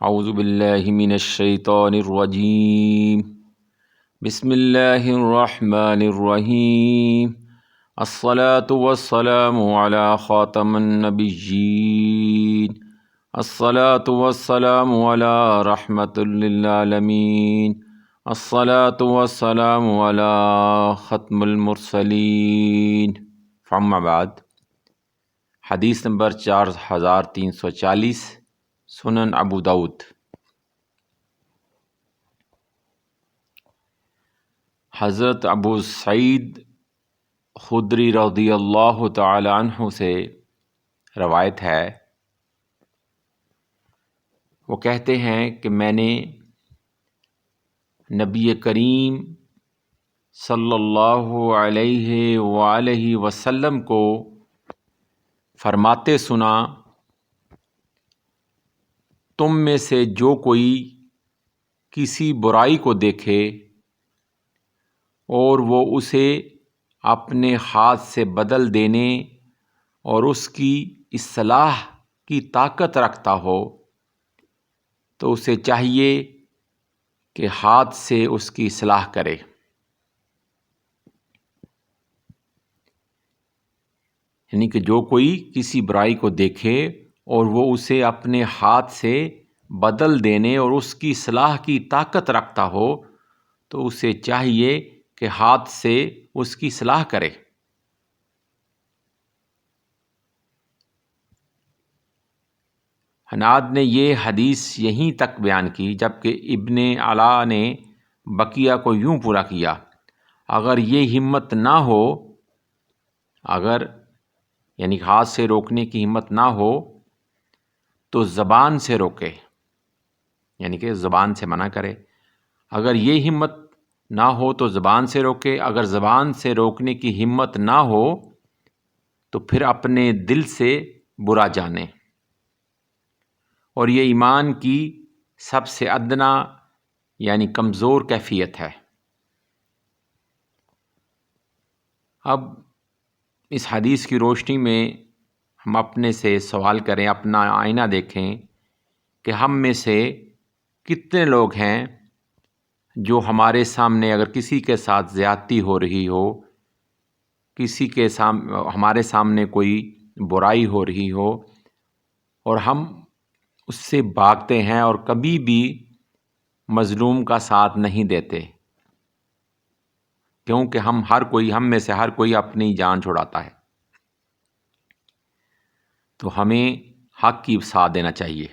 اعوذ باللہ من الشیطان الرجیم بسم اللہ الرحمن الرحیم الصلاة والسلام علی خاتم النبیین الصلاة والسلام علی رحمت للعالمین الصلاة والسلام علی ختم المرسلین فاما بعد۔ حدیث نمبر 4340، سنن ابو داؤد۔ حضرت ابو سعید خدری رضی اللہ تعالی عنہ سے روایت ہے، وہ کہتے ہیں کہ میں نے نبی کریم صلی اللہ علیہ وآلہ وسلم کو فرماتے سنا، تم میں سے جو کوئی کسی برائی کو دیکھے اور وہ اسے اپنے ہاتھ سے بدل دینے اور اس کی اصلاح کی طاقت رکھتا ہو تو اسے چاہیے کہ ہاتھ سے اس کی اصلاح کرے۔ یعنی کہ جو کوئی کسی برائی کو دیکھے اور وہ اسے اپنے ہاتھ سے بدل دینے اور اس کی اصلاح کی طاقت رکھتا ہو تو اسے چاہیے کہ ہاتھ سے اس کی اصلاح کرے۔ حناد نے یہ حدیث یہیں تک بیان کی، جبکہ ابن علا نے بقیہ کو یوں پورا کیا، اگر یہ ہمت نہ ہو، اگر یعنی ہاتھ سے روکنے کی ہمت نہ ہو تو زبان سے روکے، یعنی کہ زبان سے منع کرے۔ اگر یہ ہمت نہ ہو تو زبان سے روکے، اگر زبان سے روکنے کی ہمت نہ ہو تو پھر اپنے دل سے برا جانے، اور یہ ایمان کی سب سے ادنا یعنی کمزور کیفیت ہے۔ اب اس حدیث کی روشنی میں ہم اپنے سے سوال کریں، اپنا آئینہ دیکھیں کہ ہم میں سے کتنے لوگ ہیں جو ہمارے سامنے اگر کسی کے ساتھ زیادتی ہو رہی ہو، کسی کے ہمارے سامنے کوئی برائی ہو رہی ہو اور ہم اس سے بھاگتے ہیں اور کبھی بھی مظلوم کا ساتھ نہیں دیتے، کیونکہ ہم میں سے ہر کوئی اپنی جان چھڑاتا ہے، تو ہمیں حق کی ساتھ دینا چاہیے۔